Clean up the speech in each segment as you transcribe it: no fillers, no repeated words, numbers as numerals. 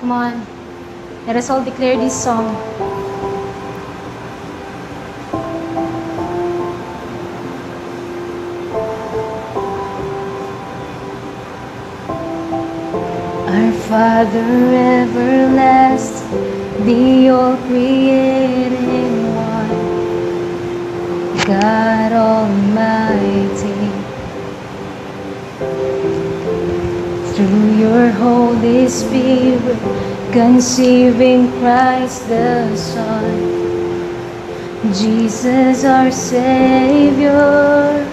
Come on. Let us all declare this song. Our Father everlasting, the all-creating one, God Almighty, through your Holy Spirit, conceiving Christ the Son, Jesus our Savior.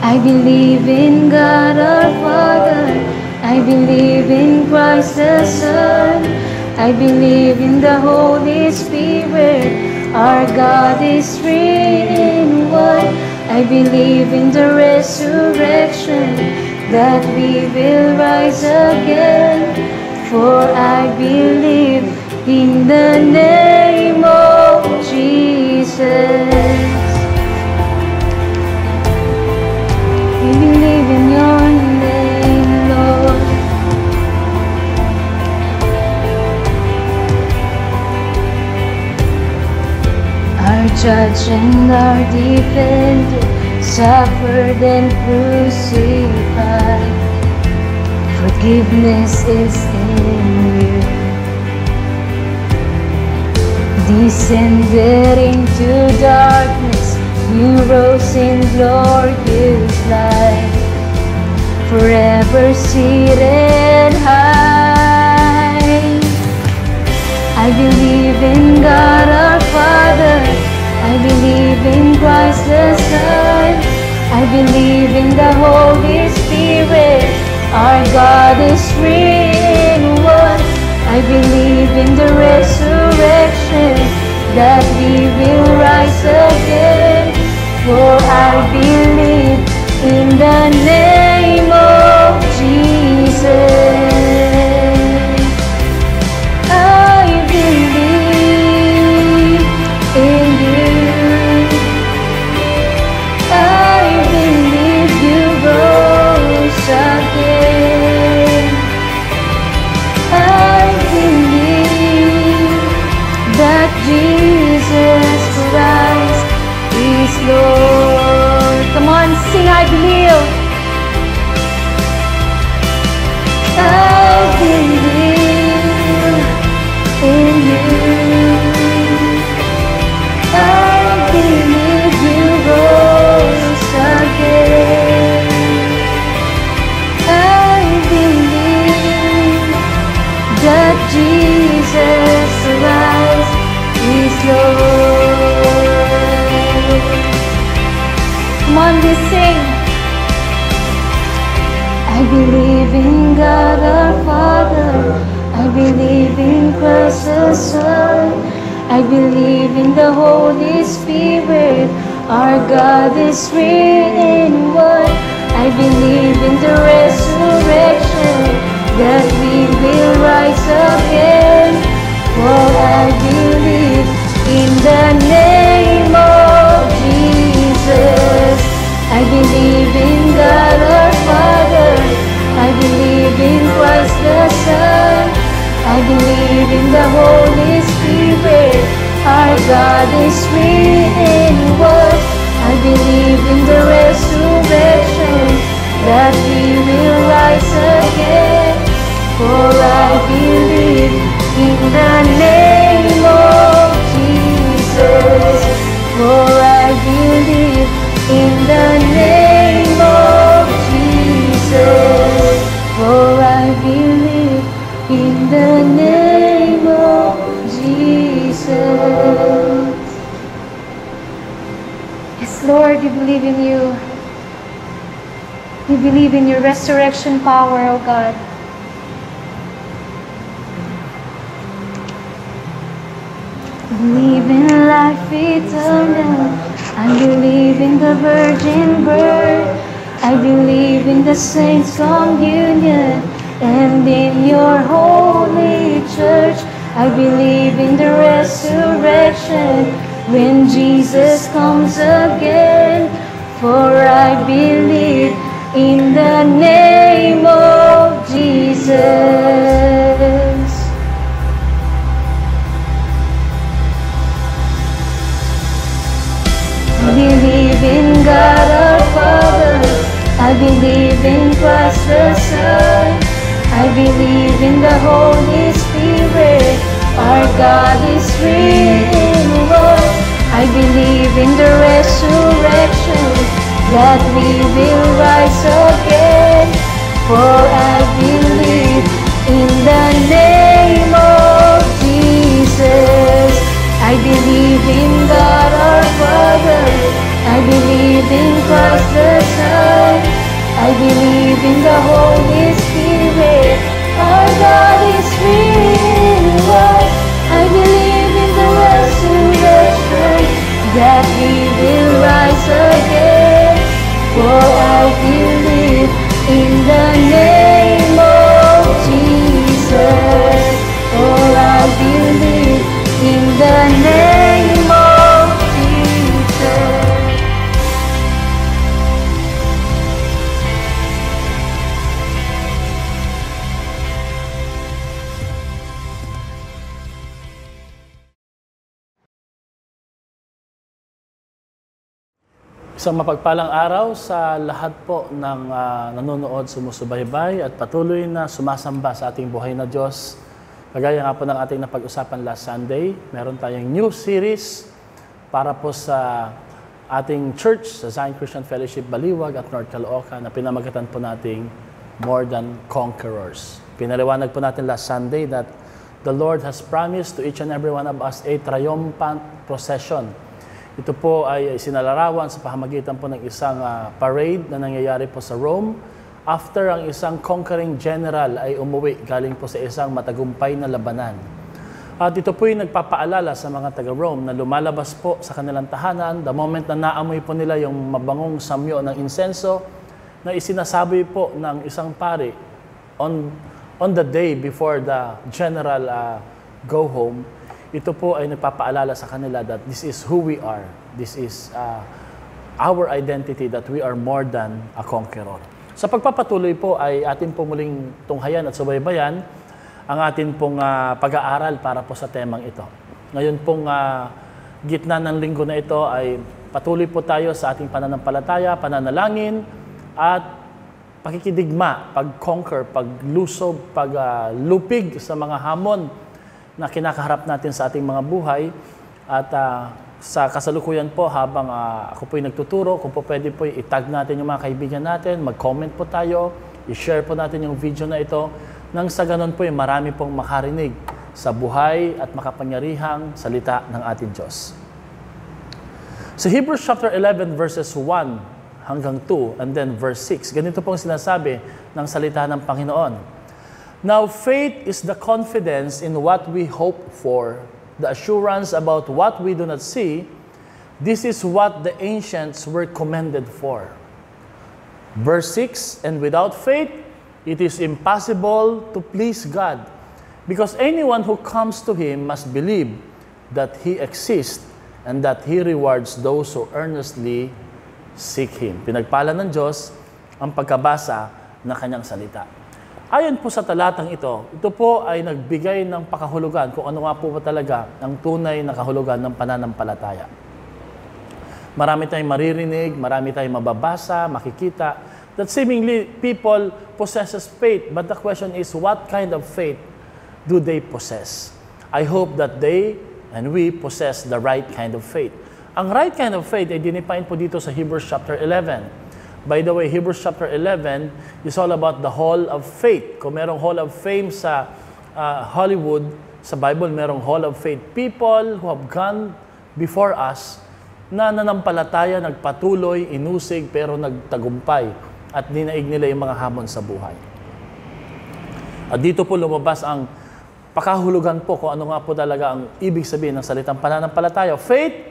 I believe in God our Father, I believe in Christ the Son, I believe in the Holy Spirit, our God is three in one. I believe in the resurrection, that we will rise again, for I believe in the name of Jesus. We believe in your name, Lord. Our judge and our defender, suffered and crucified. Forgiveness is in you. Descended into darkness, you rose in glorious light, forever seated high. I believe in God our Father, I believe in Christ the Son, I believe in the Holy Spirit, our God is three in one. I believe in the resurrection, that we will rise again, for I believe in the name of Jesus. I believe in you. I believe you rose again. I believe that Jesus Christ is Lord. Come on, sing, I believe. I believe in you. I believe you rose again. I believe that Jesus Christ is Lord. Come on, we sing. I believe in God our Father, I believe in Christ the Son, I believe in the Holy Spirit, our God is three in one. I believe in the resurrection, that we will rise again, for I believe in the name of Jesus. I believe in God our Father, I believe in Christ the Son, I believe in the Holy Spirit, our God is three in one. I believe in the resurrection, that we will rise again, for I believe in the name of Jesus, for I believe in the name of Jesus, for I believe in the name of Jesus. Yes, Lord, we believe in you. We believe in your resurrection power, O God. Believe in life eternal. I believe in the virgin birth. I believe in the saints' communion and in your holy church. I believe in the resurrection when Jesus comes again. For I believe in the name of Jesus. believe in Christ the Son. I believe in the Holy Spirit. Our God is real, Lord. I believe in the resurrection, that we will rise again. For I believe in the name of Jesus. I believe in God our Father. I believe in Christ the Son. I believe in the Holy Spirit. Our God is real. I believe in the resurrection, that we will rise again. For I believe in the name of Jesus. For I believe in the name of Jesus. Isang mapagpalang araw sa lahat po ng nanonood, sumusubaybay at patuloy na sumasamba sa ating buhay na Diyos. Kagaya nga po ng ating napag-usapan last Sunday, meron tayong new series para po sa ating church, sa Zion Christian Fellowship Baliwag at North Caloocan, na pinamagatan po nating More Than Conquerors. Pinaliwanag po natin last Sunday that the Lord has promised to each and every one of us a triumphant procession. Ito po ay sinalarawan sa pamamagitan po ng isang parade na nangyayari po sa Rome after ang isang conquering general ay umuwi galing po sa isang matagumpay na labanan. At ito po ay nagpapaalala sa mga taga-Rome na lumalabas po sa kanilang tahanan the moment na naamoy po nila yung mabangong samyo ng insenso na isinasabi po ng isang pari on the day before the general go home. Ito po ay nagpapaalala sa kanila that this is who we are. This is our identity, that we are more than a conqueror. Sa pagpapatuloy po ay atin po muling tunghayan at subaybayan ang atin pong pag-aaral para po sa temang ito. Ngayon pong gitna ng linggo na ito ay patuloy po tayo sa ating pananampalataya, pananalangin at pakikidigma, pag-conquer, paglusob, paglupig sa mga hamon na kinakaharap natin sa ating mga buhay. At sa kasalukuyan po, habang ako po'y nagtuturo, kung po pwede po itag natin yung mga kaibigan natin, mag-comment po tayo, i-share po natin yung video na ito, nang sa ganun po marami pong makarinig sa buhay at makapangyarihang salita ng ating Diyos. Sa Hebrews chapter 11 verses 1 hanggang 2 and then verse 6, ganito pong sinasabi ng salita ng Panginoon. Now, faith is the confidence in what we hope for, the assurance about what we do not see. This is what the ancients were commended for. Verse 6, and without faith, it is impossible to please God, because anyone who comes to Him must believe that He exists and that He rewards those who earnestly seek Him. Pinagpala ng Diyos ang pagkabasa ng Kanyang salita. Ayon po sa talatang ito po ay nagbigay ng pakahulugan kung ano nga po ba talaga ang tunay na kahulugan ng pananampalataya. Marami tayong maririnig, marami tayong mababasa, makikita, that seemingly people possesses faith, but the question is, what kind of faith do they possess? I hope that they and we possess the right kind of faith. Ang right kind of faith ay dinipain po dito sa Hebrews chapter 11. By the way, Hebrews chapter 11 is all about the Hall of Faith. Kung merong Hall of Fame sa Hollywood, sa Bible merong Hall of Faith. People who have gone before us na nanampalataya, nagpatuloy, inusig, pero nagtagumpay at dinaig nila yung mga hamon sa buhay. At dito po lumabas ang pakahulugan po kung ano nga po talaga ang ibig sabihin ng salitang pananampalataya. Faith,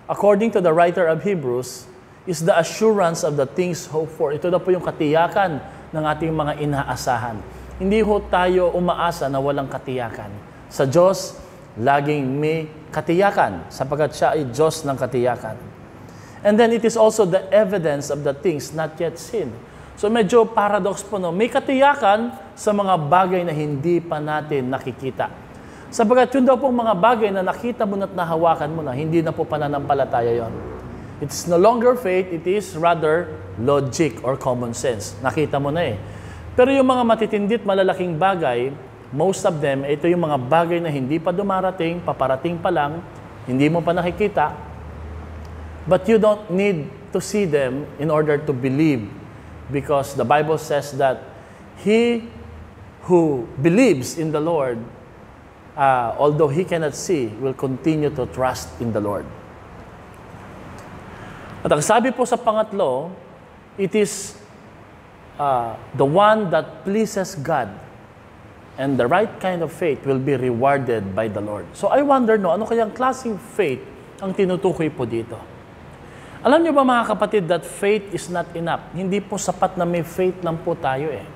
according to the writer of Hebrews, is the assurance of the things hoped for. Ito na po yung katiyakan ng ating mga inaasahan. Hindi ho tayo umaasa na walang katiyakan. Sa Diyos, laging may katiyakan, sapagkat siya ay Diyos ng katiyakan. And then it is also the evidence of the things not yet seen. So medyo paradox po, no? May katiyakan sa mga bagay na hindi pa natin nakikita. Sapagkat yun daw pong mga bagay na nakita mo at nahawakan mo na, hindi na po pananampalataya yon. It's no longer faith, it is rather logic or common sense. Nakita mo na eh. Pero yung mga matitindit malalaking bagay, most of them, ito yung mga bagay na hindi pa dumarating, paparating pa lang, hindi mo pa nakikita, but you don't need to see them in order to believe, because the Bible says that he who believes in the Lord, although he cannot see, will continue to trust in the Lord. At ang sabi po sa pangatlo, it is the one that pleases God, and the right kind of faith will be rewarded by the Lord. So I wonder, ano kayang klaseng faith ang tinutukoy po dito? Alam niyo ba mga kapatid that faith is not enough? Hindi po sapat na may faith lang po tayo eh.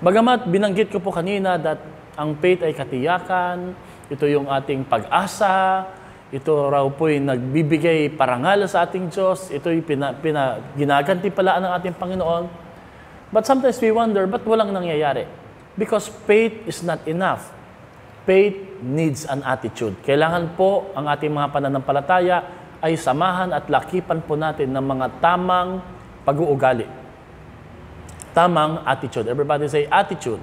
Bagamat binanggit ko po kanina that ang faith ay katiyakan, ito yung ating pag-asa, ito raw po yung nagbibigay parangal sa ating Diyos, ito yung ginagantipalaan ng ating Panginoon. But sometimes we wonder, ba't walang nangyayari? Because faith is not enough. Faith needs an attitude. Kailangan po ang ating mga pananampalataya ay samahan at lakipan po natin ng mga tamang pag-uugali. Tamang attitude. Everybody say attitude.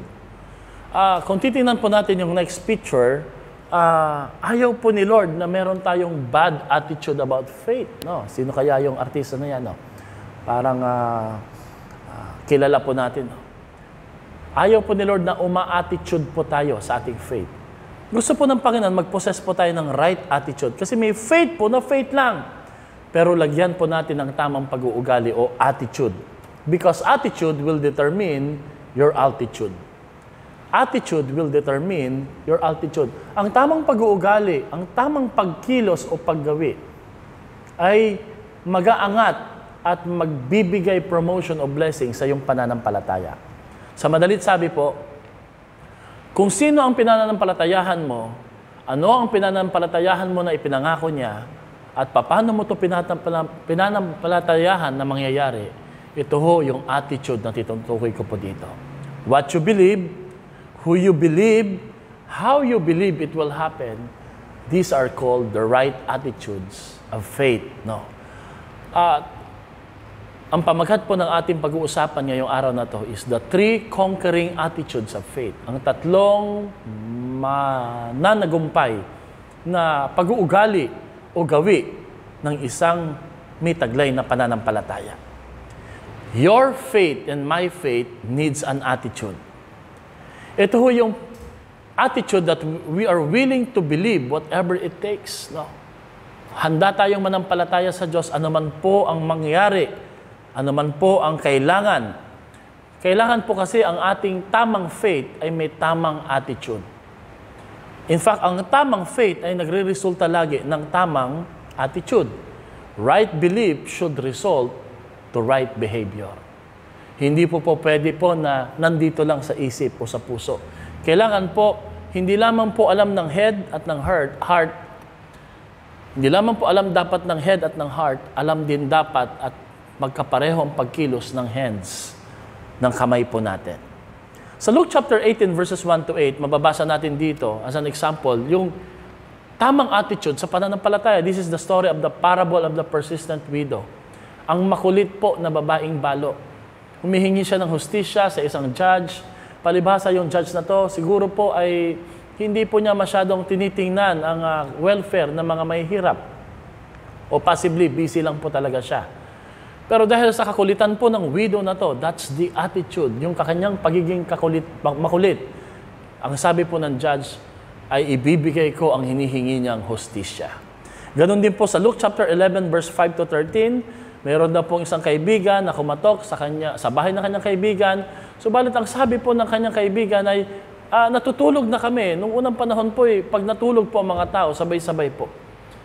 Kung titingnan po natin yung next picture, ayaw po ni Lord na meron tayong bad attitude about faith. No? Sino kaya yung artista na yan? No? Parang kilala po natin. No? Ayaw po ni Lord na uma-attitude po tayo sa ating faith. Gusto po ng Panginoon, mag-possess po tayo ng right attitude. Kasi may faith po na faith lang. Pero lagyan po natin ng tamang pag-uugali o attitude. Because attitude will determine your altitude. Attitude will determine your altitude. Ang tamang pag-uugali, ang tamang pagkilos o paggawi ay mag-aangat at magbibigay promotion o blessing sa iyong pananampalataya. Sa madalit sabi po, kung sino ang pinanampalatayahan mo, ano ang pinanampalatayahan mo na ipinangako niya, at paano mo ito pinanampalatayahan na mangyayari, ito ho yung attitude na titutukoy ko po dito. What you believe, who you believe, how you believe it will happen, these are called the right attitudes of faith. No? Ang pamagat po ng ating pag-uusapan ngayong araw na to is the 3 conquering attitudes of faith. Ang tatlong mananagumpay na pag-uugali o gawi ng isang may taglay na pananampalataya. Your faith and my faith needs an attitude. Ito ho yung attitude that we are willing to believe whatever it takes. No? Handa tayong manampalataya sa Diyos, anuman po ang mangyari, anuman po ang kailangan. Kailangan po kasi ang ating tamang faith ay may tamang attitude. In fact, ang tamang faith ay nagre-resulta lagi ng tamang attitude. Right belief should result to right behavior. Hindi po pwede po na nandito lang sa isip o sa puso. Kailangan po, hindi lamang po alam ng head at ng heart, hindi lamang po alam dapat ng head at ng heart, alam din dapat at magkapareho ang pagkilos ng hands, ng kamay po natin. Sa Luke chapter 18 verses 1 to 8, mababasa natin dito, as an example, yung tamang attitude sa pananampalataya. This is the story of the parable of the persistent widow. Ang makulit po na babaeng balo. Humihingi siya ng hustisya sa isang judge. Palibhasa yung judge na to, siguro po ay hindi po niya masyadong tinitingnan ang welfare ng mga mahihirap. O possibly, busy lang po talaga siya. Pero dahil sa kakulitan po ng widow na to, that's the attitude, yung kanyang pagiging makulit. Ang sabi po ng judge ay ibibigay ko ang hinihingi niyang hustisya. Ganon din po sa Luke chapter 11 verse 5 to 13, mayroon na pong isang kaibigan na kumatok sa bahay ng kanyang kaibigan. Subalit ang sabi po ng kanyang kaibigan ay, natutulog na kami. Nung unang panahon po, pag natulog po ang mga tao, sabay-sabay po.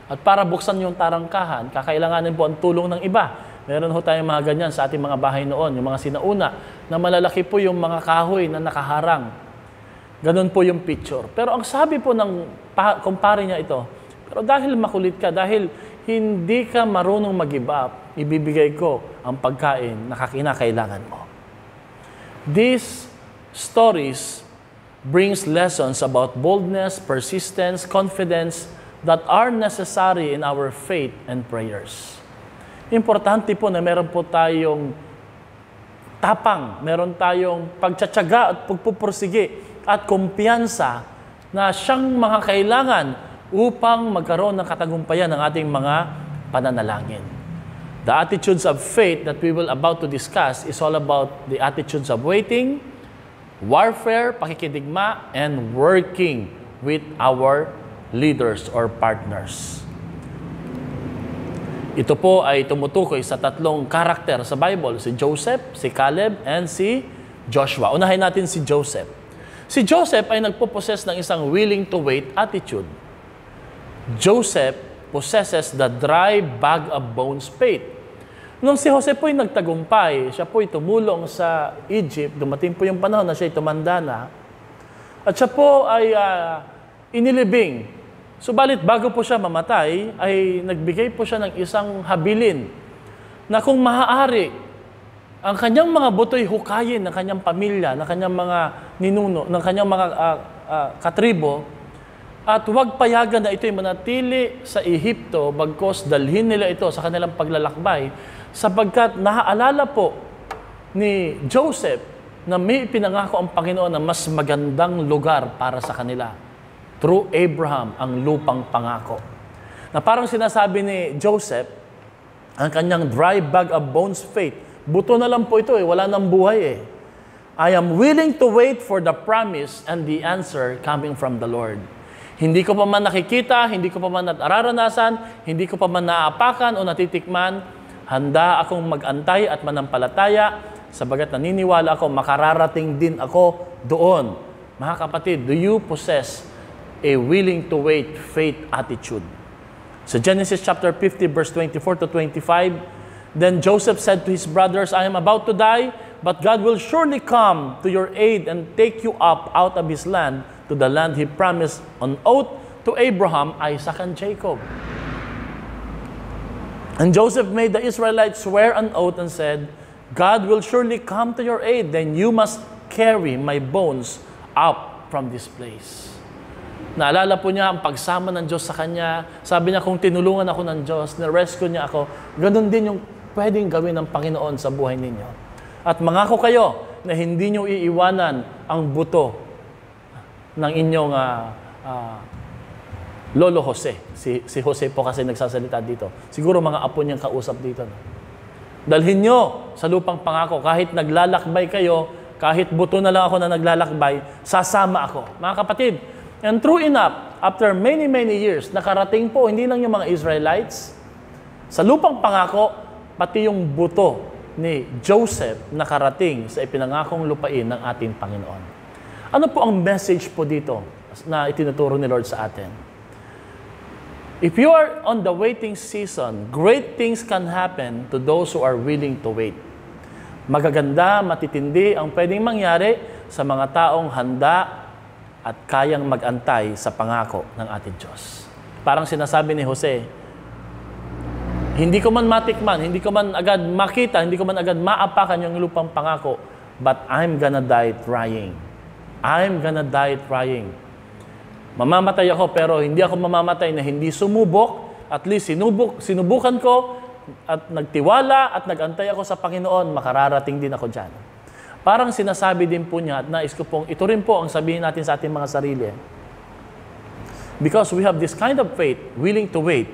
At para buksan yung tarangkahan, kakailanganin po ang tulong ng iba. Meron ho tayong mga ganyan sa ating mga bahay noon, yung mga sinauna, na malalaki po yung mga kahoy na nakaharang. Ganon po yung picture. Pero ang sabi po ng kumpare niya ito, pero dahil makulit ka, dahil hindi ka marunong mag-give up, ibibigay ko ang pagkain na kinakailangan mo. These stories brings lessons about boldness, persistence, confidence that are necessary in our faith and prayers. Importante po na meron po tayong tapang, meron tayong pagtsatsaga at pagpupursige at kumpiyansa na siyang mga kailangan upang magkaroon ng katagumpayan ng ating mga pananalangin. The attitudes of faith that we will about to discuss is all about the attitudes of waiting, warfare, pakikidigma, and working with our leaders or partners. Ito po ay tumutukoy sa tatlong karakter sa Bible, si Joseph, si Caleb, and si Joshua. Unahin natin si Joseph. Si Joseph ay nagpo-possess ng isang willing to wait attitude. Joseph possesses the dry bag of bones faith. Nung si Jose po ay nagtagumpay, siya po ay tumulong sa Egypt, dumating po yung panahon na siya ay tumanda na, at siya po ay inilibing. Subalit bago po siya mamatay, ay nagbigay po siya ng isang habilin na kung maaari, ang kanyang mga buto'y hukayin ng kanyang pamilya, ng kanyang mga ninuno, ng kanyang mga katribo, at huwag payagan na ito'y manatili sa Ehipto bagkos dalhin nila ito sa kanilang paglalakbay, sapagkat naaalala po ni Joseph na may pinangako ang Panginoon na mas magandang lugar para sa kanila. Through Abraham, ang lupang pangako. Na parang sinasabi ni Joseph, ang kanyang dry bag of bones faith, buto na lang po ito wala nang buhay I am willing to wait for the promise and the answer coming from the Lord. Hindi ko pa man nakikita, hindi ko pa man nararanasan, hindi ko pa man naaapakan o natitikman, handa akong mag-antay at manampalataya, sabagat naniniwala ako, makararating din ako doon. Mga kapatid, do you possess a willing to wait faith attitude? So Genesis chapter 50 verse 24 to 25, then Joseph said to his brothers, I am about to die, but God will surely come to your aid and take you up out of his land to the land he promised on oath to Abraham, Isaac, and Jacob. And Joseph made the Israelites swear an oath and said, God will surely come to your aid, then you must carry my bones up from this place. Naalala po niya ang pagsama ng Diyos sa kanya. Sabi niya, kung tinulungan ako ng Diyos, na-rescue niya ako, ganun din yung pwedeng gawin ng Panginoon sa buhay ninyo. At mangako kayo na hindi niyo iiwanan ang buto ng inyong Lolo Jose. Si Jose po kasi nagsasalita dito. Siguro mga apo niyang kausap dito. No? Dalhin niyo sa lupang pangako. Kahit naglalakbay kayo, kahit buto na lang ako na naglalakbay, sasama ako. Mga kapatid, and true enough, after many, many years, nakarating po, hindi lang yung mga Israelites, sa lupang pangako, pati yung buto ni Joseph nakarating sa ipinangakong lupain ng ating Panginoon. Ano po ang message po dito na itinuturo ni Lord sa atin? If you are on the waiting season, great things can happen to those who are willing to wait. Magaganda, matitindi ang pwedeng mangyari sa mga taong handa at kayang mag-antay sa pangako ng ating Diyos. Parang sinasabi ni Jose, hindi ko man matikman, hindi ko man agad makita, hindi ko man agad maapakan yung lupang pangako, but I'm gonna die trying. I'm gonna die trying. Mamamatay ako pero hindi ako mamamatay na hindi sumubok. At least sinubukan ko at nagtiwala at nagantay ako sa Panginoon, makararating din ako dyan. Parang sinasabi din po niya at nais ko pong ito rin po ang sabihin natin sa ating mga sarili. Because we have this kind of faith, willing to wait,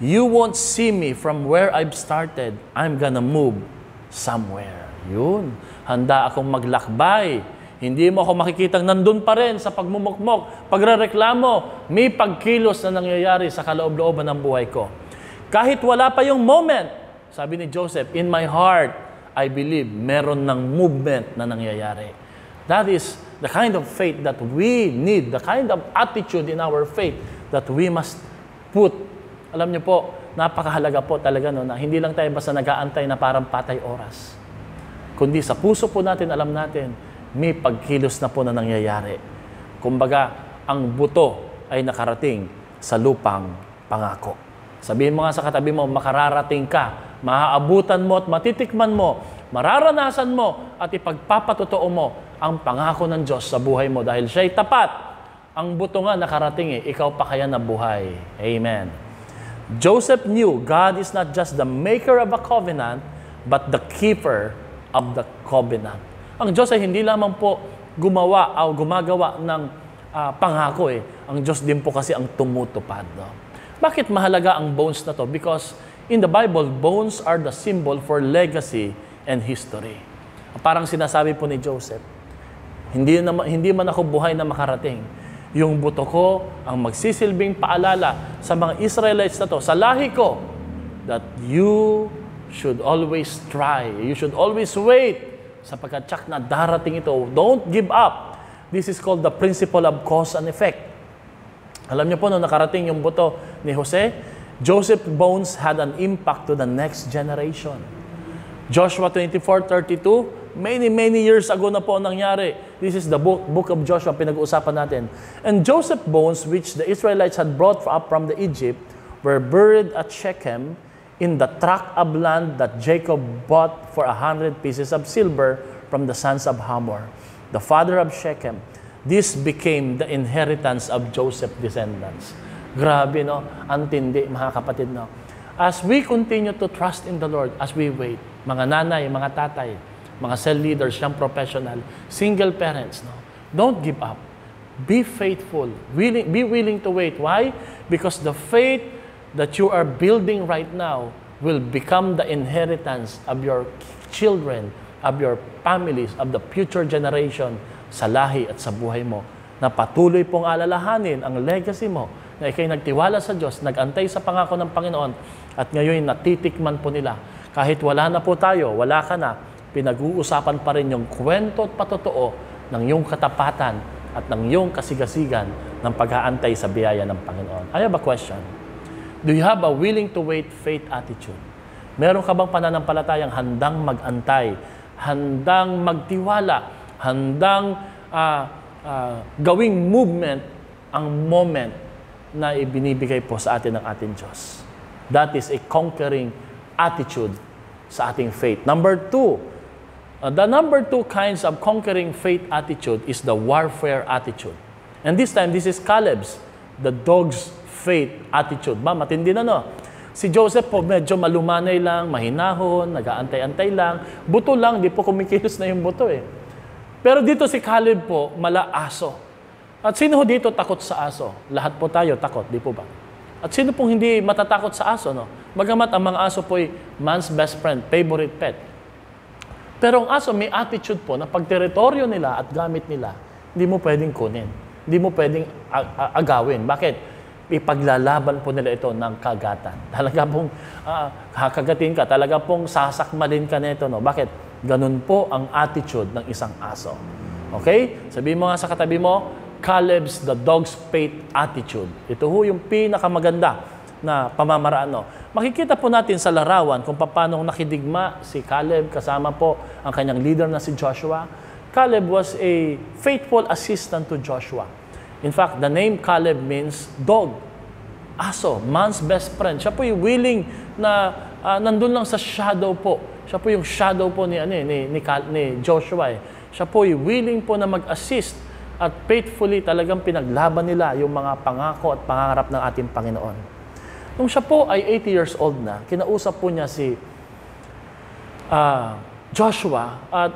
you won't see me from where I've started. I'm gonna move somewhere. Yun. Handa akong maglakbay. Hindi mo ako makikitang nandun pa rin sa pagmumukmok, pagrereklamo, may pagkilos na nangyayari sa kaloob-looban ng buhay ko. Kahit wala pa yung moment, sabi ni Joseph, in my heart, I believe meron ng movement na nangyayari. That is the kind of faith that we need, the kind of attitude in our faith that we must put. Alam niyo po, napakahalaga po talaga no, na hindi lang tayo basta nag-aantay na parang patay oras. Kundi sa puso po natin, alam natin, may pagkilos na po na nangyayari. Kumbaga, ang buto ay nakarating sa lupang pangako. Sabihin mo nga sa katabi mo, makararating ka, maaabutan mo at matitikman mo, mararanasan mo at ipagpapatotoo mo ang pangako ng Diyos sa buhay mo dahil siya'y tapat. Ang buto nga nakarating ikaw pa kaya na buhay. Amen. Joseph knew God is not just the maker of a covenant, but the keeper of the covenant. Ang Diyos ay hindi lamang po gumawa o gumagawa ng pangako eh. Ang Diyos din po kasi ang tumutupad. No? Bakit mahalaga ang bones na to? Because in the Bible, bones are the symbol for legacy and history. Parang sinasabi po ni Joseph, hindi man ako buhay na makarating. Yung buto ko ang magsisilbing paalala sa mga Israelites na to, sa lahi ko, that you should always try. You should always wait sapagkat tsak na darating ito. Don't give up. This is called the principle of cause and effect. Alam niyo po, nung nakarating yung buto ni Jose, Joseph's bones had an impact to the next generation. Joshua 24:32, many years ago na po nangyari. This is the book of Joshua, pinag-uusapan natin. And Joseph's bones, which the Israelites had brought up from the Egypt, were buried at Shechem in the tract of land that Jacob bought for 100 pieces of silver from the sons of Hamor, the father of Shechem. This became the inheritance of Joseph's descendants. Grabe, no? Antindi, mga kapatid, no? As we continue to trust in the Lord, as we wait, mga nanay, mga tatay, mga cell leaders, young professional, single parents, no? Don't give up. Be faithful. Be willing to wait. Why? Because the faith that you are building right now will become the inheritance of your children, of your families, of the future generation sa lahi at sa buhay mo, na patuloy pong alalahanin ang legacy mo, na ikay nagtiwala sa Diyos, nagantay sa pangako ng Panginoon, at ngayon natitikman po nila. Kahit wala na po tayo, wala ka na, pinag-uusapan pa rin yung kwento at patotoo ng iyong katapatan at ng iyong kasigasigan ng pag-aantay sa biyaya ng Panginoon. I have a question. Do you have a willing to wait faith attitude? Meron ka bang pananampalatayang handang mag-antay, handang magtiwala, handang gawing movement ang moment na ibinibigay po sa atin ng ating Diyos? That is a conquering attitude sa ating faith. Number two, the number two kinds of conquering faith attitude is the warfare attitude. And this time, this is Caleb's, the dog's faith attitude. Matindi na, no? Si Joseph po, medyo malumanay lang, mahinahon, nag-aantay-antay lang. Buto lang, di po kumikilos na yung buto eh. Pero dito si Caleb po, mala-aso. At sino dito takot sa aso? Lahat po tayo takot, di po ba? At sino pong hindi matatakot sa aso, no? Bagamat ang mga aso po ay man's best friend, favorite pet. Pero ang aso may attitude po na pag teritoryo nila at gamit nila, hindi mo pwedeng kunin. Hindi mo pwedeng agawin. Bakit? Ipaglalaban po nila ito ng kagatan. Talaga pong kakagatin ka, talaga pong sasakmalin ka nito, no? Bakit? Ganun po ang attitude ng isang aso. Okay? Sabihin mo nga sa katabi mo, Caleb's the dog's faith attitude. Ito ho yung pinakamaganda na pamamaraan. No? Makikita po natin sa larawan kung paano nakidigma si Caleb kasama po ang kanyang leader na si Joshua. Caleb was a faithful assistant to Joshua. In fact, the name Caleb means dog. Aso, man's best friend. Siya po yung willing na nandun lang sa shadow po. Siya po yung shadow po ni Joshua. Siya po yung willing po na mag-assist at faithfully talagang pinaglaban nila yung mga pangako at pangarap ng ating Panginoon. Nung siya po ay 80 years old na, kinausap po niya si Joshua. At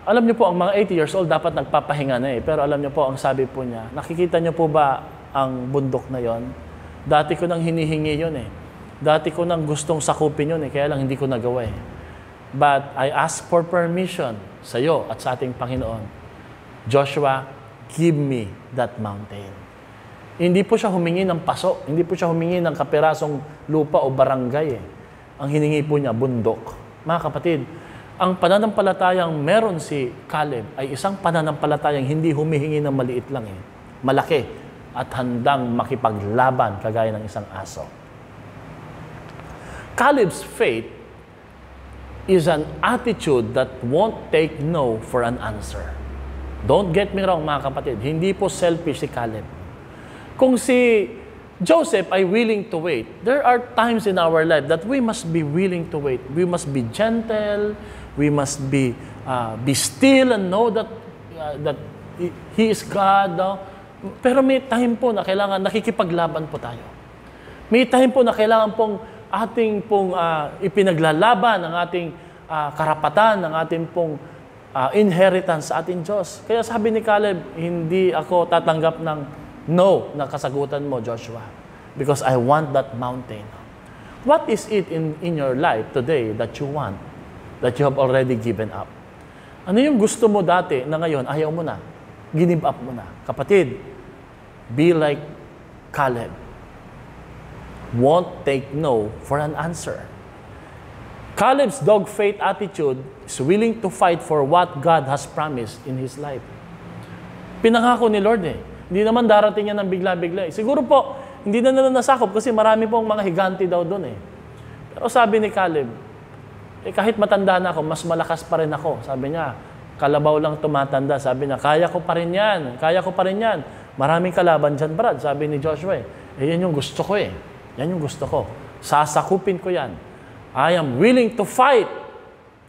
alam niyo po, ang mga 80 years old dapat nagpapahinga na eh. Pero alam niyo po, ang sabi po niya, nakikita niyo po ba ang bundok na yon? Dati ko nang hinihingi yun eh. Dati ko nang gustong sakupin yun eh, kaya lang hindi ko nagawa eh. But I ask for permission sa iyo at sa ating Panginoon. Joshua, give me that mountain. Hindi po siya humingi ng paso. Hindi po siya humingi ng kapirasong lupa o barangay eh. Ang hiningi po niya, bundok. Mga kapatid, ang pananampalatayang meron si Caleb ay isang pananampalatayang hindi humihingi ng maliit lang eh. Malaki at handang makipaglaban kagaya ng isang aso. Caleb's faith is an attitude that won't take no for an answer. Don't get me wrong, mga kapatid. Hindi po selfish si Caleb. Kung si Joseph ay willing to wait, there are times in our life that we must be willing to wait. We must be gentle. We must be still and know that He is God. No? Pero may time po na kailangan nakikipaglaban po tayo. May time po na kailangan pong ating pong ipinaglalaban ang ating karapatan, ang ating pong inheritance sa ating Diyos. Kaya sabi ni Caleb, hindi ako tatanggap ng no na kasagutan mo, Joshua. Because I want that mountain. What is it in your life today that you want, that you have already given up? Ano yung gusto mo dati na ngayon, ayaw mo na, give up mo na? Kapatid, be like Caleb. Won't take no for an answer. Caleb's dog faith attitude is willing to fight for what God has promised in his life. Pinangako ni Lord Hindi naman darating yan ng bigla-bigla Siguro po, hindi na nila nasakop kasi marami pong mga higanti daw doon Pero sabi ni Caleb, kahit matanda na ako, mas malakas pa rin ako. Sabi niya, kalabaw lang tumatanda. Sabi niya, kaya ko pa rin yan. Kaya ko pa rin yan. Maraming kalaban dyan, Brad. Sabi ni Joshua, yan yung gusto ko Yan yung gusto ko. Sasakupin ko yan. I am willing to fight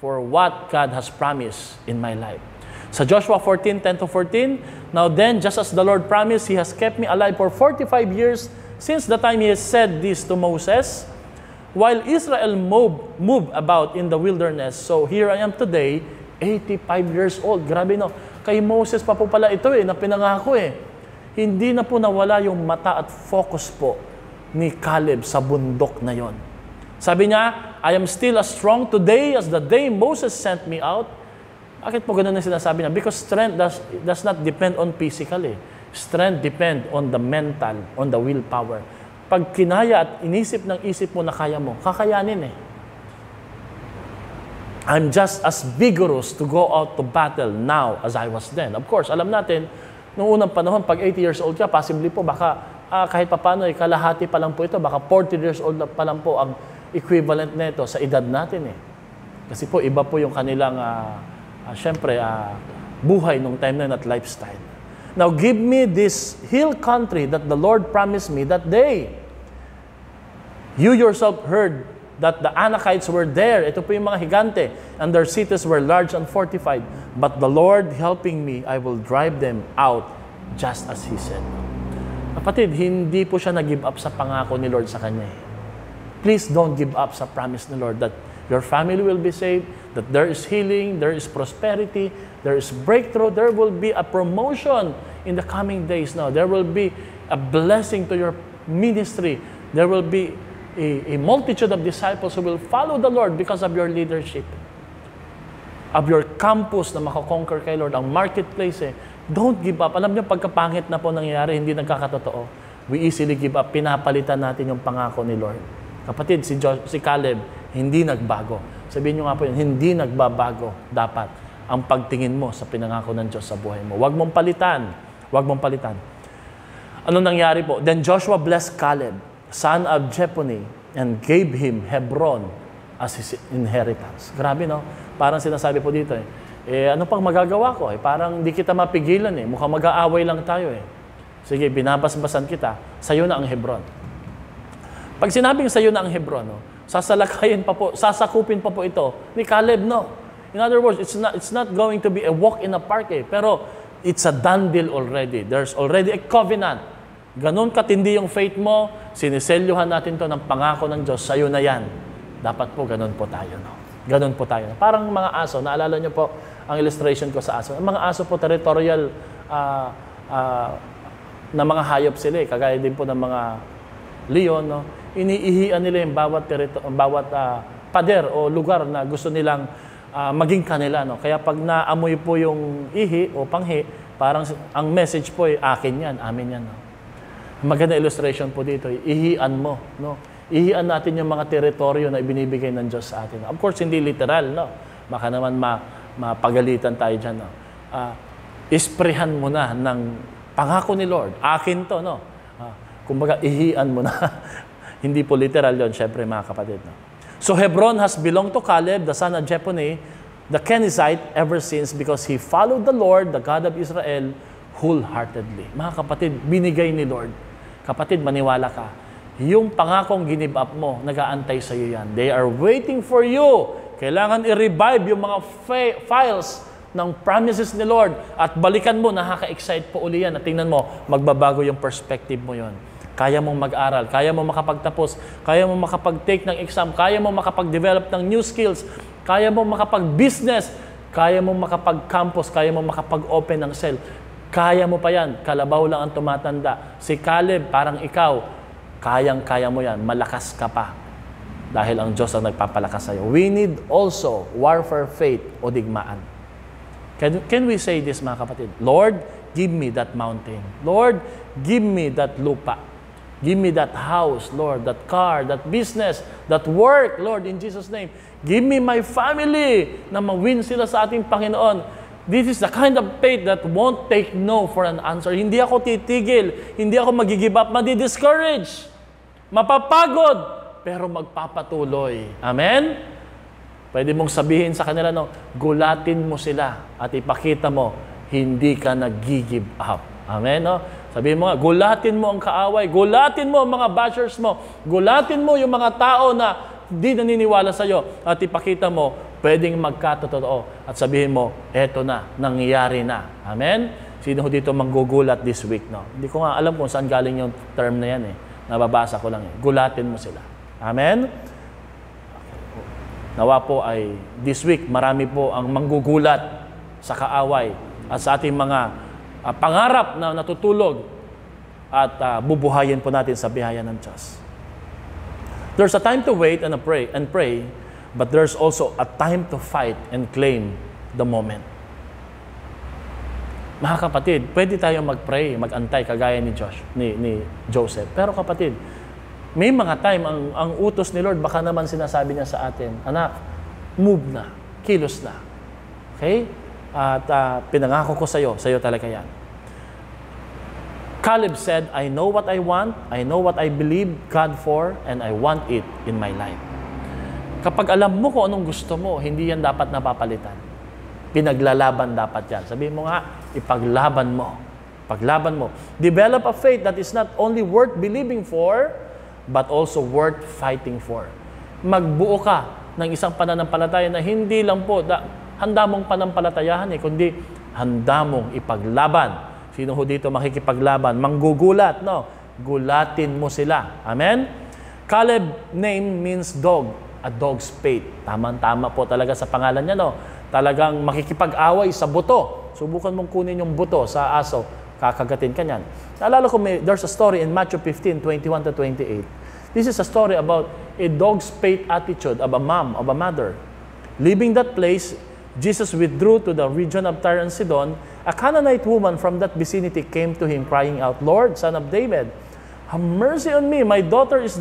for what God has promised in my life. Sa Joshua 14:10-14, now then, just as the Lord promised, He has kept me alive for 45 years since the time He has said this to Moses, while Israel moved about in the wilderness. So here I am today, 85 years old. Grabe no. Kay Moses pa po pala ito na pinangako Hindi na po nawala yung mata at focus po ni Caleb sa bundok na yon. Sabi niya, I am still as strong today as the day Moses sent me out. Bakit po ganun na sinasabi niya? Because strength does not depend on physical Strength depend on the mental, on the willpower. Pag kinaya at inisip ng isip mo na kaya mo, kakayanin I'm just as vigorous to go out to battle now as I was then. Of course, alam natin, noong unang panahon, pag 80 years old ka, possibly po, baka kahit papano, kalahati pa lang po ito, baka 40 years old pa lang po ang equivalent nito sa edad natin Kasi po, iba po yung kanilang, syempre, buhay nung time na yun at lifestyle. Now, give me this hill country that the Lord promised me that day. You yourself heard that the Anakites were there. Ito po yung mga higante. And their cities were large and fortified. But the Lord helping me, I will drive them out just as He said. Kapatid, hindi po siya nag-give up sa pangako ni Lord sa kanya. Please don't give up sa promise ni Lord that your family will be saved, that there is healing, there is prosperity, there is breakthrough, there will be a promotion in the coming days now. There will be a blessing to your ministry. There will be a multitude of disciples who will follow the Lord because of your leadership. Of your campus na makakonquer kay Lord, ang marketplace Don't give up. Alam niyo, pagkapangit na po nangyayari, hindi nagkakatotoo. We easily give up. Pinapalitan natin yung pangako ni Lord. Kapatid, si Caleb, hindi nagbago. Sabihin niyo nga po yun, hindi nagbabago dapat ang pagtingin mo sa pinangako ng Diyos sa buhay mo. Huwag mong palitan. Huwag mong palitan. Ano nangyari po? Then Joshua blessed Caleb, son of Jephunneh, and gave him Hebron as his inheritance. Grabe, no? Parang sinasabi po dito ano pang magagawa ko? Parang di kita mapigilan Mukhang mag-aaway lang tayo Sige, binabasbasan kita. Sa'yo na ang Hebron. Pag sinabing sa'yo na ang Hebron, sasalakayin pa po, sasakupin pa po ito ni Caleb, no? In other words, it's not going to be a walk in a park Pero it's a done deal already. There's already a covenant. Ganon katindi yung faith mo, siniselyuhan natin to ng pangako ng Diyos, sa'yo na yan. Dapat po ganon po tayo, no? Ganon po tayo. Parang mga aso, naalala niyo po ang illustration ko sa aso. Ang mga aso po, territorial na mga hayop sila Kagaya din po ng mga leon, no? Iniihian nila yung bawat pader o lugar na gusto nilang maging kanila, no? Kaya pag naamoy po yung ihi o panghi, parang ang message po akin yan, amin yan, no? Maganda illustration po dito, ihian mo, no? Ihian natin yung mga teritoryo na ibinibigay ng Diyos sa atin. Of course, hindi literal, no? Baka naman mapagalitan tayo dyan, no? Isprehan mo na ng pangako ni Lord. Akin to, no? Kumbaga, ihian mo na. Hindi po literal yon, syempre, mga kapatid, no? So, Hebron has belonged to Caleb, the son of Jephunneh, the Kenizzite, ever since because he followed the Lord, the God of Israel, wholeheartedly. Mga kapatid, binigay ni Lord. Kapatid, maniwala ka. Yung pangakong ginib up mo, nag-aantay sa iyo yan. They are waiting for you. Kailangan i-revive yung mga files ng promises ni Lord at balikan mo, nakaka-excite po uli yan at tingnan mo, magbabago yung perspective mo yon. Kaya mong mag-aral, kaya mong makapagtapos, kaya mong makapag-take ng exam, kaya mong makapag-develop ng new skills, kaya mong makapag-business, kaya mong makapag-campus, kaya mong makapag-open ng cell. Kaya mo pa yan. Kalabaw lang ang tumatanda. Si Caleb, parang ikaw, kayang-kaya mo yan. Malakas ka pa. Dahil ang Diyos ang nagpapalakas sa'yo. We need also warfare faith o digmaan. Can we say this, mga kapatid? Lord, give me that mountain. Lord, give me that lupa. Give me that house, Lord, that car, that business, that work, Lord, in Jesus' name. Give me my family na ma-win sila sa ating Panginoon. This is the kind of faith that won't take no for an answer. Hindi ako titigil. Hindi ako mag-give up, madi-discourage. Mapapagod, pero magpapatuloy. Amen? Pwede mong sabihin sa kanila, no, gulatin mo sila at ipakita mo, hindi ka nag-give up. Amen? No? Sabihin mo nga, gulatin mo ang kaaway, gulatin mo ang mga bashers mo, gulatin mo yung mga tao na di naniniwala sa'yo at ipakita mo, pwedeng magkatotoo at sabihin mo, eto na, nangyayari na. Amen? Sino ho dito manggugulat this week? No? Hindi ko nga alam kung saan galing yung term na yan eh. Nababasa ko lang eh. Gulatin mo sila. Amen? Nawa po ay this week, marami po ang manggugulat sa kaaway at sa ating mga pangarap na natutulog at bubuhayin po natin sa biyaya ng Diyos. There's a time to wait and pray, but there's also a time to fight and claim the moment. Mga kapatid, pwede tayo mag-pray, mag-antay kagaya ni Joseph. Pero kapatid, may mga time ang utos ni Lord, baka naman sinasabi niya sa atin, anak, move na, kilos na. Okay? At pinangako ko sa'yo talaga yan. Caleb said, I know what I want, I know what I believe God for, and I want it in my life. Kapag alam mo kung anong gusto mo, hindi yan dapat napapalitan. Pinaglalaban dapat yan. Sabihin mo nga, ipaglaban mo. Paglaban mo. Develop a faith that is not only worth believing for, but also worth fighting for. Magbuo ka ng isang pananampalataya na hindi lang po handa mong panampalatayahan kundi handa mong ipaglaban. Sino ho dito makikipaglaban? Manggugulat, no? Gulatin mo sila. Amen? Caleb name means dog. A dog's fate. Tama-tama po talaga sa pangalan niya, no? Talagang makikipag-away sa buto. Subukan mong kunin yung buto sa aso. Kakagatin ka niyan. Naalala ko, there's a story in Matthew 15, 21 to 28. This is a story about a dog's fate attitude of a mom, of a mother. Leaving that place, Jesus withdrew to the region of Tyre and Sidon. A Canaanite woman from that vicinity came to him crying out, Lord, Son of David, have mercy on me. My daughter is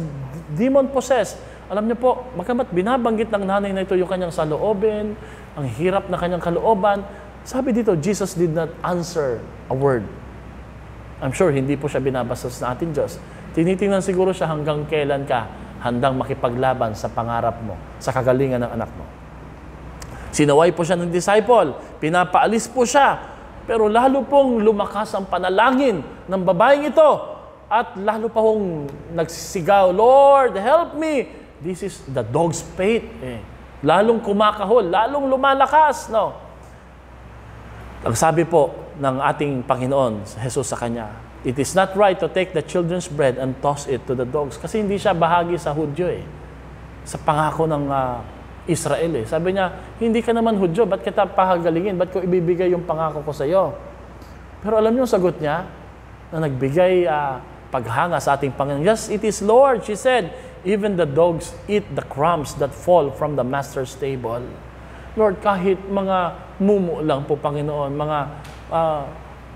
demon-possessed. Alam niyo po, magamat binabanggit ng nanay na ito yung kanyang saloobin, ang hirap na kanyang kalooban. Sabi dito, Jesus did not answer a word. I'm sure hindi po siya binabasa sa ating Diyos. Tinitingnan siguro siya hanggang kailan ka handang makipaglaban sa pangarap mo, sa kagalingan ng anak mo. Sinaway po siya ng disciple, pinapaalis po siya, pero lalo pong lumakas ang panalangin ng babaeng ito at lalo pa hong nagsisigaw, Lord, help me! This is the dog's fate. Lalong kumakahol, lalong lumalakas. No? Ang sabi po ng ating Panginoon, Jesus sa kanya, it is not right to take the children's bread and toss it to the dogs. Kasi hindi siya bahagi sa Hudyo sa pangako ng Israel Sabi niya, hindi ka naman Hudyo, ba't kita pahagalingin? Ba't ko ibibigay yung pangako ko sa iyo? Pero alam niyo sagot niya, na nagbigay paghanga sa ating Panginoon. Yes, it is Lord, she said, even the dogs eat the crumbs that fall from the master's table. Lord, kahit mga mumu lang po, Panginoon, mga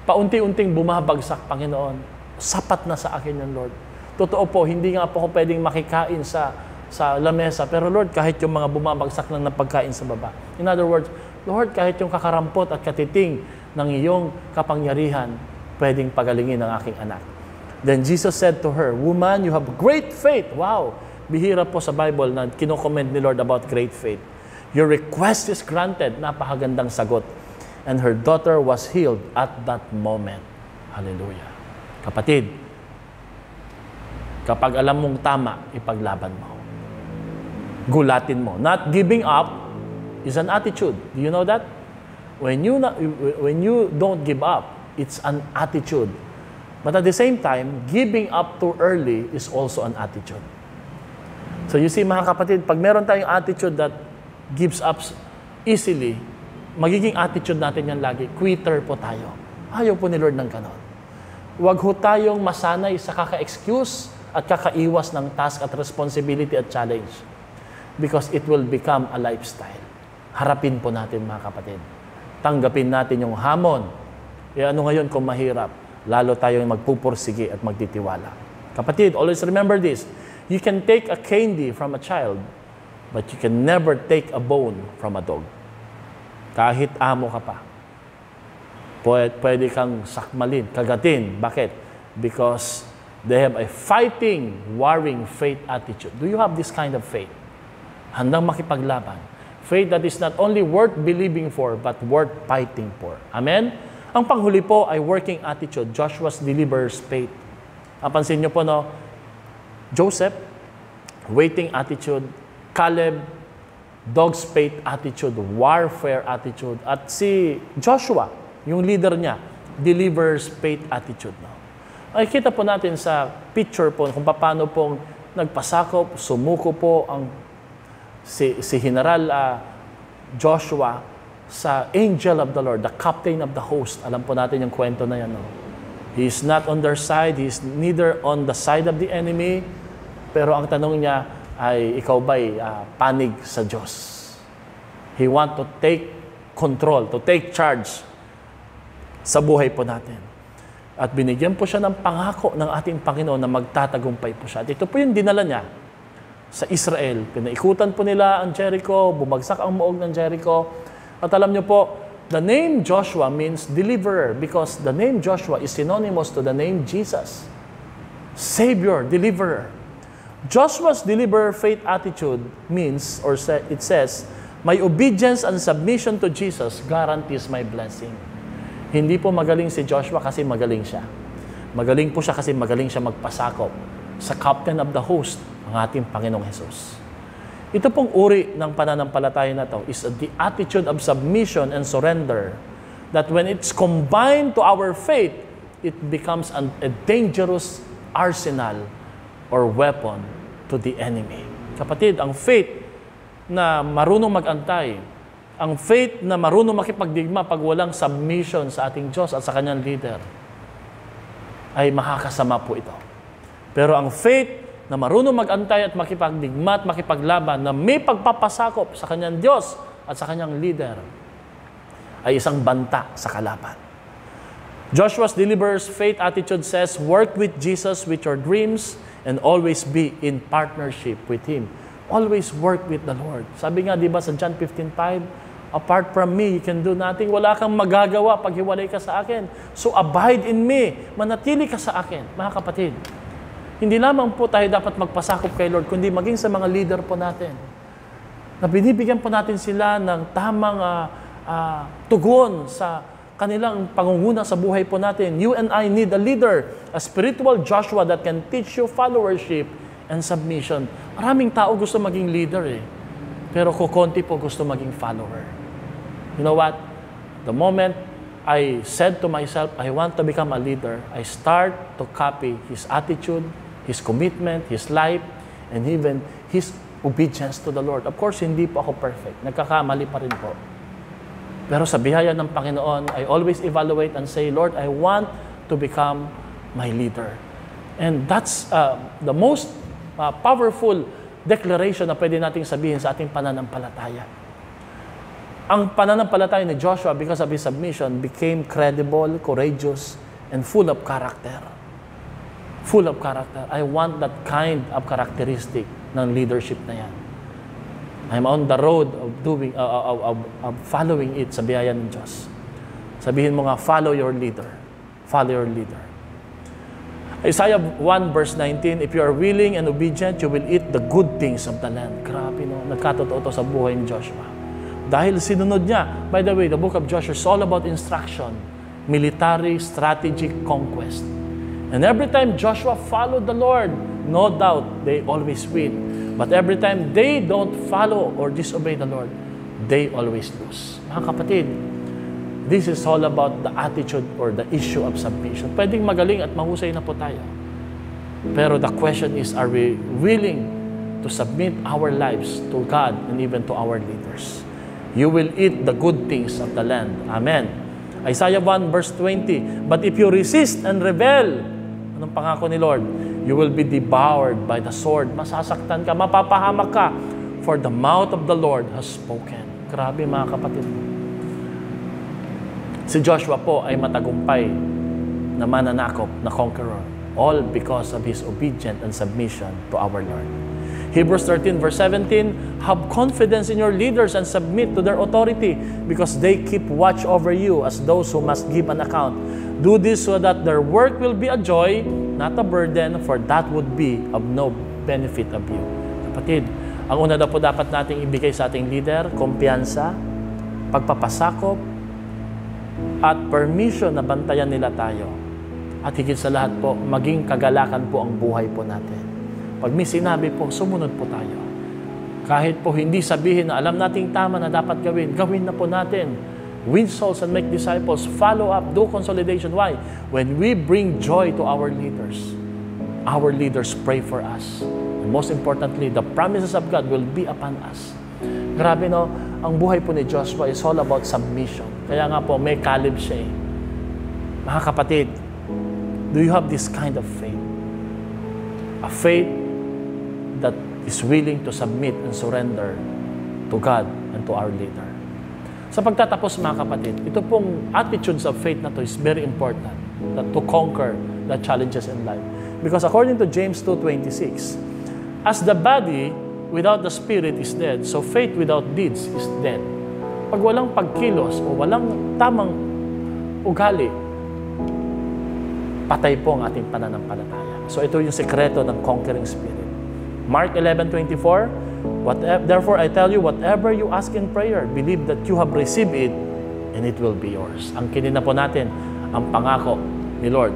paunti-unting bumabagsak, Panginoon, sapat na sa akin yan, Lord. Totoo po, hindi nga po ako pwedeng makikain sa lamesa. Pero Lord, kahit yung mga bumabagsak lang na pagkain sa baba. In other words, Lord, kahit yung kakarampot at katiting ng iyong kapangyarihan, pwedeng pagalingin ng aking anak. Then Jesus said to her, Woman, you have great faith. Wow! Bihira po sa Bible na kino-comment ni Lord about great faith. Your request is granted. Napakagandang sagot. And her daughter was healed at that moment. Hallelujah. Kapatid, kapag alam mong tama, ipaglaban mo. Gulatin mo. Not giving up is an attitude. Do you know that? When you don't give up, it's an attitude But at the same time, giving up too early is also an attitude. So you see mga kapatid, pag meron tayong attitude that gives up easily, magiging attitude natin yan lagi, quitter po tayo. Ayaw po ni Lord ng ganon. Huwag ho tayong masanay sa kaka-excuse at kakaiwas ng task at responsibility at challenge. Because it will become a lifestyle. Harapin po natin mga kapatid. Tanggapin natin yung hamon. Ano ngayon kung mahirap? Lalo tayong magpupursige at magtitiwala. Kapatid, always remember this. You can take a candy from a child, but you can never take a bone from a dog. Kahit amo ka pa. Pwede kang sakmalin, kagatin. Bakit? Because they have a fighting, warring faith attitude. Do you have this kind of faith? Handang makipaglaban. Faith that is not only worth believing for, but worth fighting for. Amen? Ang panghuli po ay working attitude. Joshua's delivers faith. Napansin niyo po, no? Joseph, waiting attitude. Caleb, dog's faith attitude, warfare attitude. At si Joshua, yung leader niya, delivers faith attitude. No? Ay kita po natin sa picture po kung paano pong nagpasakop, sumuko po ang si General Joshua sa angel of the Lord, the captain of the host. Alam po natin yung kwento na yan. No? He is not on their side. He is neither on the side of the enemy. Pero ang tanong niya ay, ikaw ba'y panig sa Diyos? He want to take control, to take charge sa buhay po natin. At binigyan po siya ng pangako ng ating Panginoon na magtatagumpay po siya. At ito po yung dinala niya sa Israel. Pinaikutan po nila ang Jericho, bumagsak ang muog ng Jericho. At alam niyo po, the name Joshua means deliverer because the name Joshua is synonymous to the name Jesus. Savior, deliverer. Joshua's deliverer faith attitude means, or it says, my obedience and submission to Jesus guarantees my blessing. Hindi po magaling si Joshua kasi magaling siya. Magaling po siya kasi magaling siya magpasakop sa captain of the host, ang ating Panginoong Jesus. Ito pong uri ng pananampalataya na to is the attitude of submission and surrender that when it's combined to our faith, it becomes a dangerous arsenal or weapon to the enemy. Kapatid, ang faith na marunong mag-antay, ang faith na marunong makipagdigma pag walang submission sa ating Diyos at sa kanyang leader, ay makakasama po ito. Pero ang faith na marunong mag-antay at makipagdigma at makipaglaban na may pagpapasakop sa kanyang Diyos at sa kanyang leader ay isang banta sa kalaban. Joshua's deliverer's faith attitude says, work with Jesus with your dreams and always be in partnership with Him. Always work with the Lord. Sabi nga, di ba sa John 15:5, apart from me, you can do nothing. Wala kang magagawa pag hiwalay ka sa akin. So abide in me. Manatili ka sa akin. Mga kapatid, hindi lamang po tayo dapat magpasakop kay Lord, kundi maging sa mga leader po natin. Na binibigyan po natin sila ng tamang tugon sa kanilang pangunguna sa buhay po natin. You and I need a leader, a spiritual Joshua that can teach you followership and submission. Maraming tao gusto maging leader eh. Pero kukonti po gusto maging follower. You know what? The moment I said to myself, I want to become a leader, I start to copy his attitude, his commitment, his life, and even his obedience to the Lord. Of course, hindi po ako perfect. Nagkakamali pa rin po. Pero sa biyaya ng Panginoon, I always evaluate and say, Lord, I want to become my leader. And that's the most powerful declaration na pwede nating sabihin sa ating pananampalataya. Ang pananampalataya ni Joshua, because of his submission, became credible, courageous, and full of character. Full of character. I want that kind of characteristic ng leadership na yan. I'm on the road of doing, of following it sa biyaya ng Diyos. Sabihin mo nga, follow your leader. Follow your leader. Isaiah 1 verse 19, if you are willing and obedient, you will eat the good things of the land. Grabe, no? Nagkatotoo to sa buhay ni Joshua. Dahil sinunod niya. By the way, the book of Joshua is all about instruction, military, strategic conquest. And every time Joshua followed the Lord, no doubt, they always win. But every time they don't follow or disobey the Lord, they always lose. Mga kapatid, This is all about the attitude or the issue of submission. Pwedeng magaling at mahusay na po tayo. Pero the question is, are we willing to submit our lives to God and even to our leaders? You will eat the good things of the land. Amen. Isaiah 1 verse 20, but if you resist and rebel, anong pangako ni Lord? You will be devoured by the sword. Masasaktan ka, mapapahamak ka, for the mouth of the Lord has spoken. Grabe mga kapatid. Si Joshua po ay matagumpay na mananakop, na conqueror. All because of his obedience and submission to our Lord. Hebrews 13 verse 17, have confidence in your leaders and submit to their authority because they keep watch over you as those who must give an account. Do this so that their work will be a joy, not a burden, for that would be of no benefit of you. Kapatid, ang una na po dapat nating ibigay sa ating leader, kumpiyansa, pagpapasakop, at permission na bantayan nila tayo. At higit sa lahat po, maging kagalakan po ang buhay po natin. Pag may sinabi po, sumunod po tayo. Kahit po hindi sabihin na alam nating tama na dapat gawin, gawin na po natin. Win souls and make disciples. Follow up, do consolidation. Why? When we bring joy to our leaders pray for us. And most importantly, the promises of God will be upon us. Grabe no, ang buhay po ni Joshua is all about submission. Kaya nga po, may Caleb siya eh. Mga kapatid, do you have this kind of faith? A faith that is willing to submit and surrender to God and to our leader. Sa pagtatapos mga kapatid, ito pong attitudes of faith na to is very important to conquer the challenges in life. Because according to James 2:26, as the body without the spirit is dead, so faith without deeds is dead. Pag walang pagkilos o walang tamang ugali, patay po ang ating pananampalataya. So ito yung sekreto ng conquering spirit. Mark 11:24, therefore I tell you, whatever you ask in prayer, believe that you have received it and it will be yours. Ang kinina po natin, ang pangako ni Lord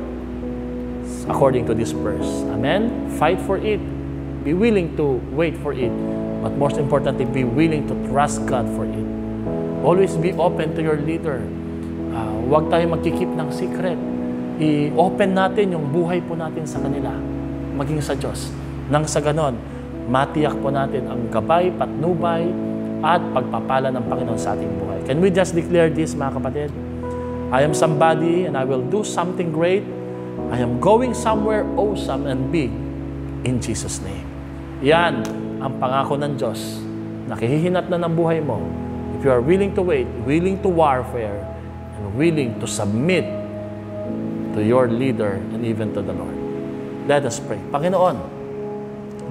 according to this verse. Amen? Fight for it. Be willing to wait for it. But most importantly, be willing to trust God for it. Always be open to your leader. Huwag tayo magkikip ng secret. I-open natin yung buhay po natin sa kanila, maging sa Diyos. Nang sa ganon, matiyak po natin ang gabay, patnubay, at pagpapala ng Panginoon sa ating buhay. Can we just declare this, mga kapatid? I am somebody and I will do something great. I am going somewhere awesome and big in Jesus' name. Yan ang pangako ng Diyos. Nakihihinat na ng buhay mo. If you are willing to wait, willing to warfare, and willing to submit to your leader and even to the Lord. Let us pray. Panginoon,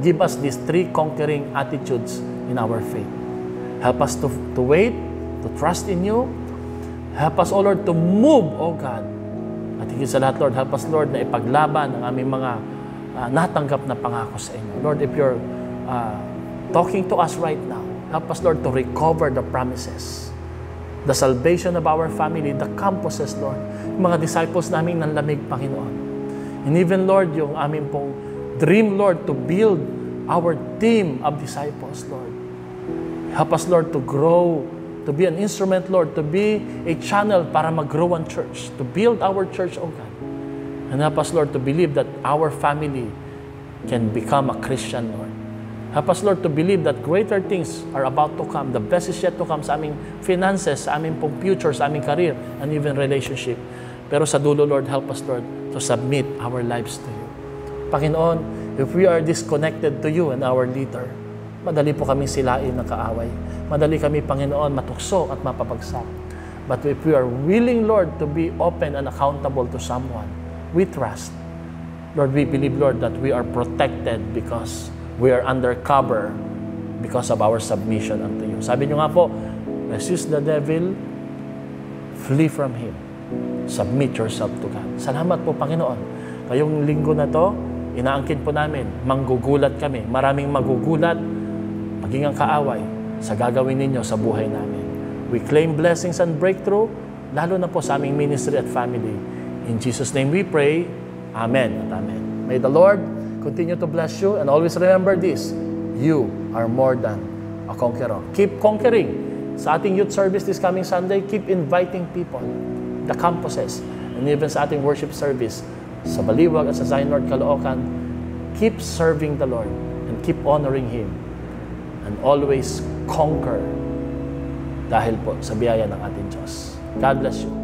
give us these 3 conquering attitudes in our faith. Help us to wait, to trust in you. Help us, O Lord, to move, O God. At higit sa lahat, Lord, help us, Lord, na ipaglaban ang aming mga natanggap na pangako sa inyo. Lord, if you're talking to us right now, help us, Lord, to recover the promises, the salvation of our family, the campuses, Lord, yung mga disciples namin ng lamig, Panginoon. And even, Lord, yung aming pong dream, Lord, to build our team of disciples, Lord. Help us, Lord, to grow, to be an instrument, Lord, to be a channel para mag-grow ang church, to build our church, O God. And help us, Lord, to believe that our family can become a Christian, Lord. Help us, Lord, to believe that greater things are about to come. The best is yet to come sa aming finances, sa aming pong future, sa aming career, and even relationship. Pero sa dulo, Lord, help us, Lord, to submit our lives to you. Panginoon, if we are disconnected to you and our leader, madali po kami silain ng kaaway. Madali kami, Panginoon, matukso at mapapagsak. But if we are willing, Lord, to be open and accountable to someone, we trust. Lord, we believe, Lord, that we are protected because we are under cover because of our submission unto you. Sabi nyo nga po, resist the devil, flee from him. Submit yourself to God. Salamat po, Panginoon. Ngayong linggo na to, inaangkin po namin, manggugulat kami. Maraming magugulat, maging ang kaaway sa gagawin ninyo sa buhay namin. We claim blessings and breakthrough, lalo na po sa aming ministry at family. In Jesus' name we pray. Amen at amen. May the Lord continue to bless you and always remember this. You are more than a conqueror. Keep conquering Sa ating youth service this coming Sunday, keep inviting people, the campuses, and even sa ating worship service, sa Baliwag at sa Zion North, Caloocan, keep serving the Lord and keep honoring Him and always conquer dahil po sa biyaya ng ating Diyos. God bless you.